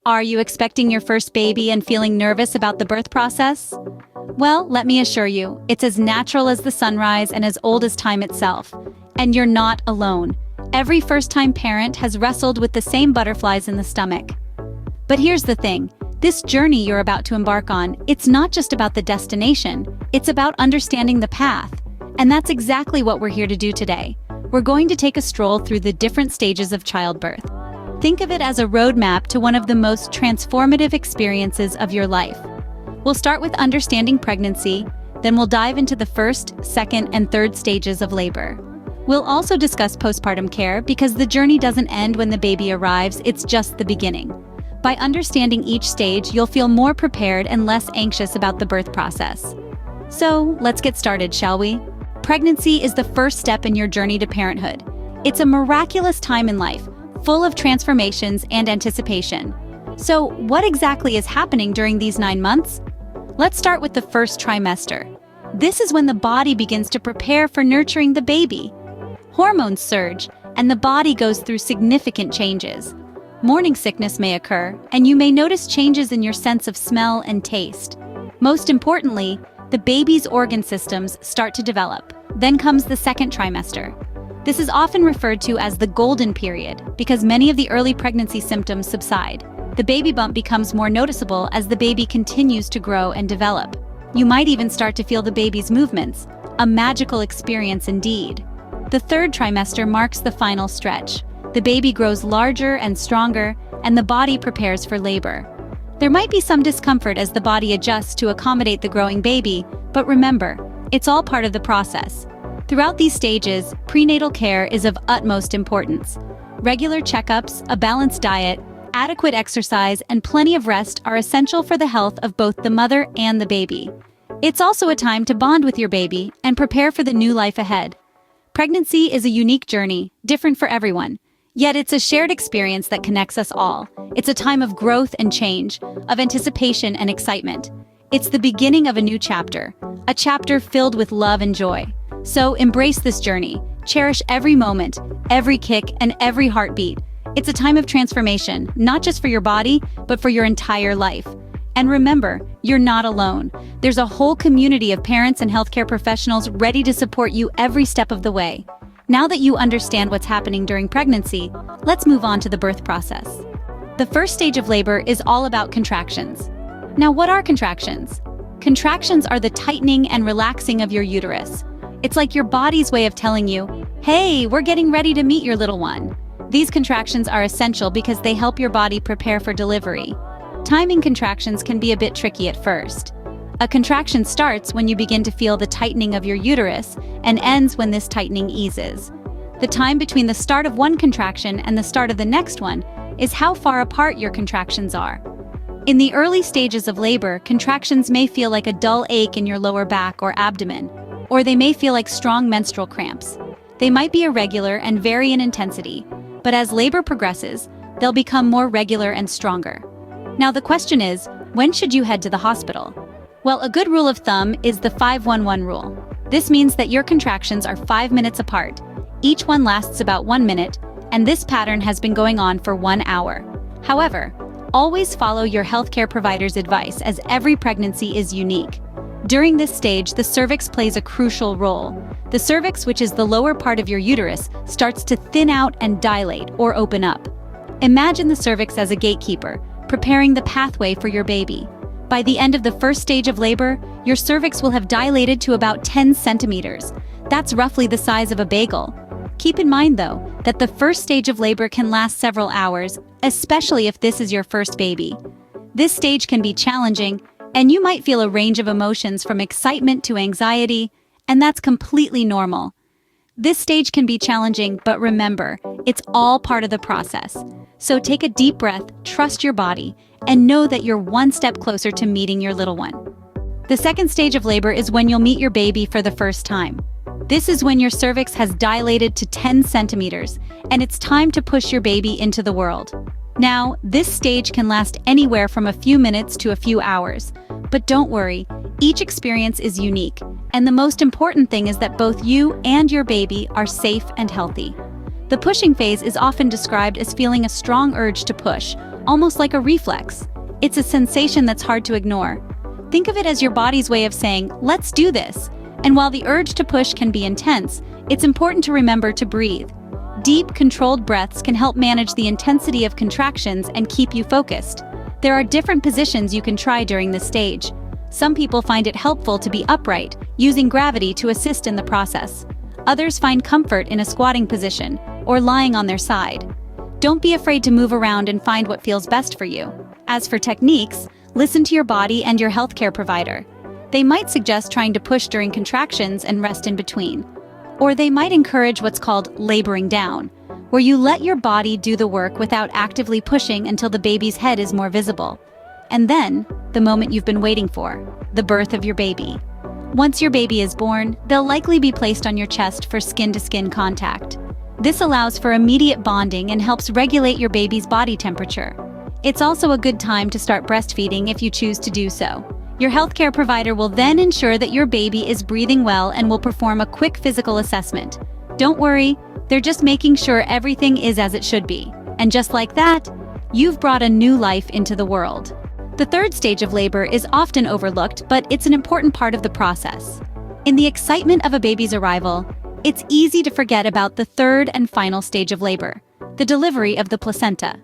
Are you expecting your first baby and feeling nervous about the birth process? Well, let me assure you, it's as natural as the sunrise and as old as time itself. And you're not alone. Every first-time parent has wrestled with the same butterflies in the stomach. But here's the thing, this journey you're about to embark on, it's not just about the destination, it's about understanding the path. And that's exactly what we're here to do today. We're going to take a stroll through the different stages of childbirth. Think of it as a roadmap to one of the most transformative experiences of your life. We'll start with understanding pregnancy, then we'll dive into the first, second, and third stages of labor. We'll also discuss postpartum care because the journey doesn't end when the baby arrives, it's just the beginning. By understanding each stage, you'll feel more prepared and less anxious about the birth process. So, let's get started, shall we? Pregnancy is the first step in your journey to parenthood. It's a miraculous time in life, full of transformations and anticipation. So, what exactly is happening during these 9 months? Let's start with the first trimester. This is when the body begins to prepare for nurturing the baby. Hormones surge, and the body goes through significant changes. Morning sickness may occur, and you may notice changes in your sense of smell and taste. Most importantly, the baby's organ systems start to develop. Then comes the second trimester. This is often referred to as the golden period because many of the early pregnancy symptoms subside. The baby bump becomes more noticeable as the baby continues to grow and develop. You might even start to feel the baby's movements, a magical experience indeed. The third trimester marks the final stretch. The baby grows larger and stronger, and the body prepares for labor. There might be some discomfort as the body adjusts to accommodate the growing baby, but remember, it's all part of the process. Throughout these stages, prenatal care is of utmost importance. Regular checkups, a balanced diet, adequate exercise, and plenty of rest are essential for the health of both the mother and the baby. It's also a time to bond with your baby and prepare for the new life ahead. Pregnancy is a unique journey, different for everyone. Yet it's a shared experience that connects us all. It's a time of growth and change, of anticipation and excitement. It's the beginning of a new chapter, a chapter filled with love and joy. So embrace this journey. Cherish every moment, every kick, and every heartbeat. It's a time of transformation, not just for your body, but for your entire life. And remember, you're not alone. There's a whole community of parents and healthcare professionals ready to support you every step of the way. Now that you understand what's happening during pregnancy, let's move on to the birth process. The first stage of labor is all about contractions. Now, what are contractions? Contractions are the tightening and relaxing of your uterus. It's like your body's way of telling you, hey, we're getting ready to meet your little one. These contractions are essential because they help your body prepare for delivery. Timing contractions can be a bit tricky at first. A contraction starts when you begin to feel the tightening of your uterus and ends when this tightening eases. The time between the start of one contraction and the start of the next one is how far apart your contractions are. In the early stages of labor, contractions may feel like a dull ache in your lower back or abdomen, or they may feel like strong menstrual cramps. They might be irregular and vary in intensity, but as labor progresses, they'll become more regular and stronger. Now the question is, when should you head to the hospital? Well, a good rule of thumb is the 5-1-1 rule. This means that your contractions are 5 minutes apart. Each one lasts about 1 minute, and this pattern has been going on for 1 hour. However, always follow your healthcare provider's advice as every pregnancy is unique. During this stage, the cervix plays a crucial role. The cervix, which is the lower part of your uterus, starts to thin out and dilate or open up. Imagine the cervix as a gatekeeper, preparing the pathway for your baby. By the end of the first stage of labor, your cervix will have dilated to about 10 centimeters. That's roughly the size of a bagel. Keep in mind, though, that the first stage of labor can last several hours, especially if this is your first baby. This stage can be challenging, and you might feel a range of emotions from excitement to anxiety, and that's completely normal. This stage can be challenging, but remember, it's all part of the process. So take a deep breath, trust your body, and know that you're one step closer to meeting your little one. The second stage of labor is when you'll meet your baby for the first time. This is when your cervix has dilated to 10 centimeters, and it's time to push your baby into the world. Now, this stage can last anywhere from a few minutes to a few hours. But don't worry, each experience is unique, and the most important thing is that both you and your baby are safe and healthy. The pushing phase is often described as feeling a strong urge to push, almost like a reflex. It's a sensation that's hard to ignore. Think of it as your body's way of saying, "Let's do this." And while the urge to push can be intense, it's important to remember to breathe. Deep, controlled breaths can help manage the intensity of contractions and keep you focused. There are different positions you can try during this stage. Some people find it helpful to be upright, using gravity to assist in the process. Others find comfort in a squatting position or lying on their side. Don't be afraid to move around and find what feels best for you. As for techniques, listen to your body and your healthcare provider. They might suggest trying to push during contractions and rest in between. Or they might encourage what's called laboring down, where you let your body do the work without actively pushing until the baby's head is more visible. And then, the moment you've been waiting for, the birth of your baby. Once your baby is born, they'll likely be placed on your chest for skin-to-skin contact. This allows for immediate bonding and helps regulate your baby's body temperature. It's also a good time to start breastfeeding if you choose to do so. Your healthcare provider will then ensure that your baby is breathing well and will perform a quick physical assessment. Don't worry, they're just making sure everything is as it should be. And just like that, you've brought a new life into the world. The third stage of labor is often overlooked, but it's an important part of the process. In the excitement of a baby's arrival, it's easy to forget about the third and final stage of labor, the delivery of the placenta.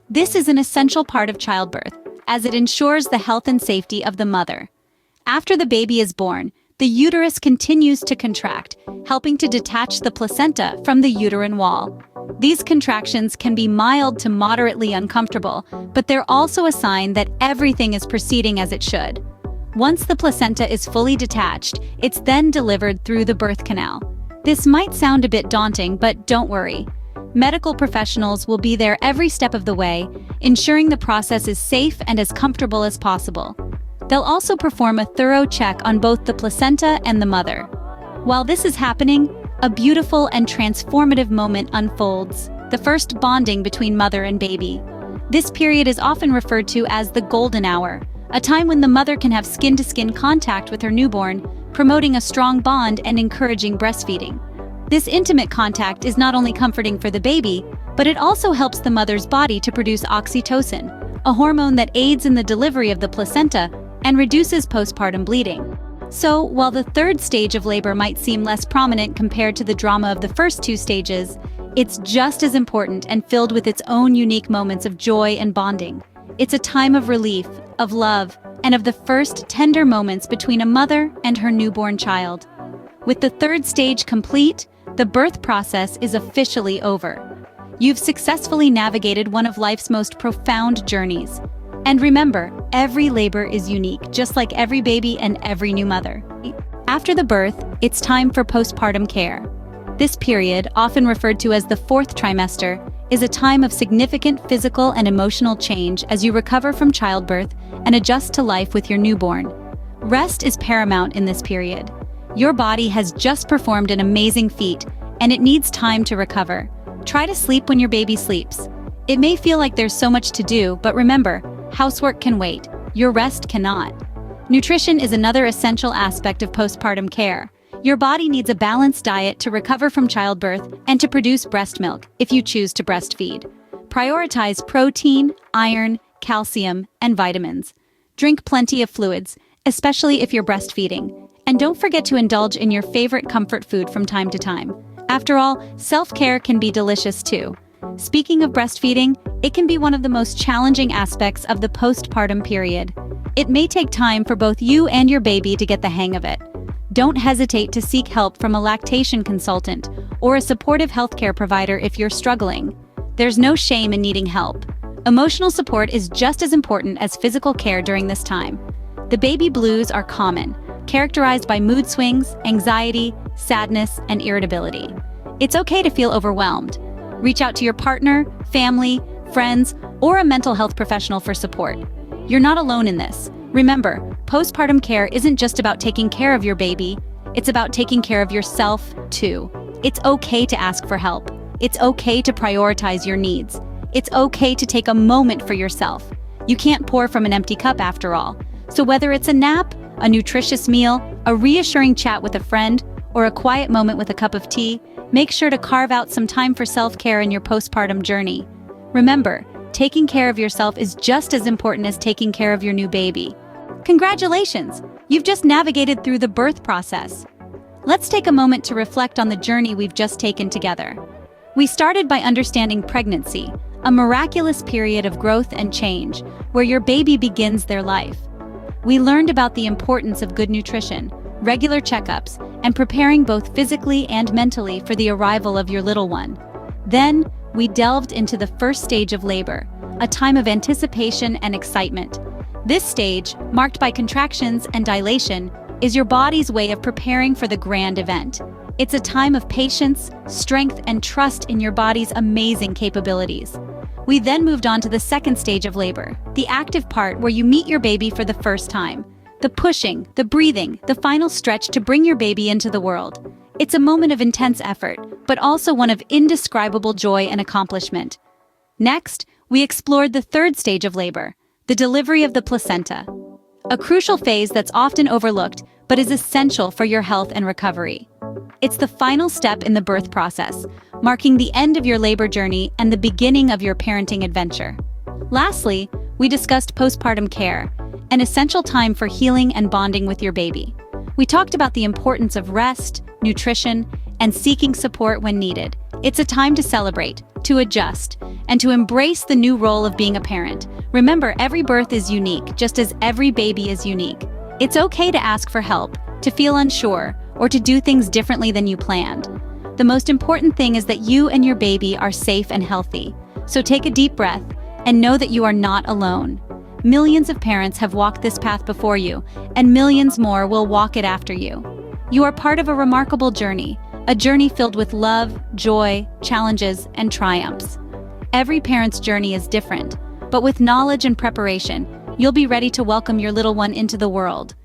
This is an essential part of childbirth, as it ensures the health and safety of the mother. After the baby is born, the uterus continues to contract, helping to detach the placenta from the uterine wall. These contractions can be mild to moderately uncomfortable, but they're also a sign that everything is proceeding as it should. Once the placenta is fully detached, it's then delivered through the birth canal. This might sound a bit daunting, but don't worry. Medical professionals will be there every step of the way, ensuring the process is safe and as comfortable as possible. They'll also perform a thorough check on both the placenta and the mother. While this is happening, a beautiful and transformative moment unfolds, the first bonding between mother and baby. This period is often referred to as the golden hour, a time when the mother can have skin-to-skin contact with her newborn, promoting a strong bond and encouraging breastfeeding. This intimate contact is not only comforting for the baby, but it also helps the mother's body to produce oxytocin, a hormone that aids in the delivery of the placenta and reduces postpartum bleeding. So, while the third stage of labor might seem less prominent compared to the drama of the first two stages, it's just as important and filled with its own unique moments of joy and bonding. It's a time of relief, of love, and of the first tender moments between a mother and her newborn child. With the third stage complete, the birth process is officially over. You've successfully navigated one of life's most profound journeys. And remember, every labor is unique, just like every baby and every new mother. After the birth, it's time for postpartum care. This period, often referred to as the fourth trimester, is a time of significant physical and emotional change as you recover from childbirth and adjust to life with your newborn. Rest is paramount in this period. Your body has just performed an amazing feat, and it needs time to recover. Try to sleep when your baby sleeps. It may feel like there's so much to do, but remember, housework can wait. Your rest cannot. Nutrition is another essential aspect of postpartum care. Your body needs a balanced diet to recover from childbirth and to produce breast milk if you choose to breastfeed. Prioritize protein, iron, calcium, and vitamins. Drink plenty of fluids, especially if you're breastfeeding. And don't forget to indulge in your favorite comfort food from time to time. After all, self-care can be delicious too. Speaking of breastfeeding, it can be one of the most challenging aspects of the postpartum period. It may take time for both you and your baby to get the hang of it. Don't hesitate to seek help from a lactation consultant or a supportive healthcare provider if you're struggling. There's no shame in needing help. Emotional support is just as important as physical care during this time. The baby blues are common, characterized by mood swings, anxiety, sadness, and irritability. It's okay to feel overwhelmed. Reach out to your partner, family, friends, or a mental health professional for support. You're not alone in this. Remember, postpartum care isn't just about taking care of your baby, it's about taking care of yourself, too. It's okay to ask for help. It's okay to prioritize your needs. It's okay to take a moment for yourself. You can't pour from an empty cup after all. So whether it's a nap, a nutritious meal, a reassuring chat with a friend, or a quiet moment with a cup of tea, make sure to carve out some time for self-care in your postpartum journey. Remember, taking care of yourself is just as important as taking care of your new baby. Congratulations! You've just navigated through the birth process. Let's take a moment to reflect on the journey we've just taken together. We started by understanding pregnancy, a miraculous period of growth and change, where your baby begins their life. We learned about the importance of good nutrition, regular checkups, and preparing both physically and mentally for the arrival of your little one. Then, we delved into the first stage of labor, a time of anticipation and excitement. This stage, marked by contractions and dilation, is your body's way of preparing for the grand event. It's a time of patience, strength, and trust in your body's amazing capabilities. We then moved on to the second stage of labor, the active part where you meet your baby for the first time. The pushing, the breathing, the final stretch to bring your baby into the world. It's a moment of intense effort, but also one of indescribable joy and accomplishment. Next, we explored the third stage of labor, the delivery of the placenta. A crucial phase that's often overlooked, but is essential for your health and recovery. It's the final step in the birth process, marking the end of your labor journey and the beginning of your parenting adventure. Lastly, we discussed postpartum care, an essential time for healing and bonding with your baby. We talked about the importance of rest, nutrition, and seeking support when needed. It's a time to celebrate, to adjust, and to embrace the new role of being a parent. Remember, every birth is unique, just as every baby is unique. It's okay to ask for help, to feel unsure, or to do things differently than you planned. The most important thing is that you and your baby are safe and healthy. So take a deep breath and know that you are not alone. Millions of parents have walked this path before you, and millions more will walk it after you. You are part of a remarkable journey, a journey filled with love, joy, challenges, and triumphs. Every parent's journey is different, but with knowledge and preparation, you'll be ready to welcome your little one into the world.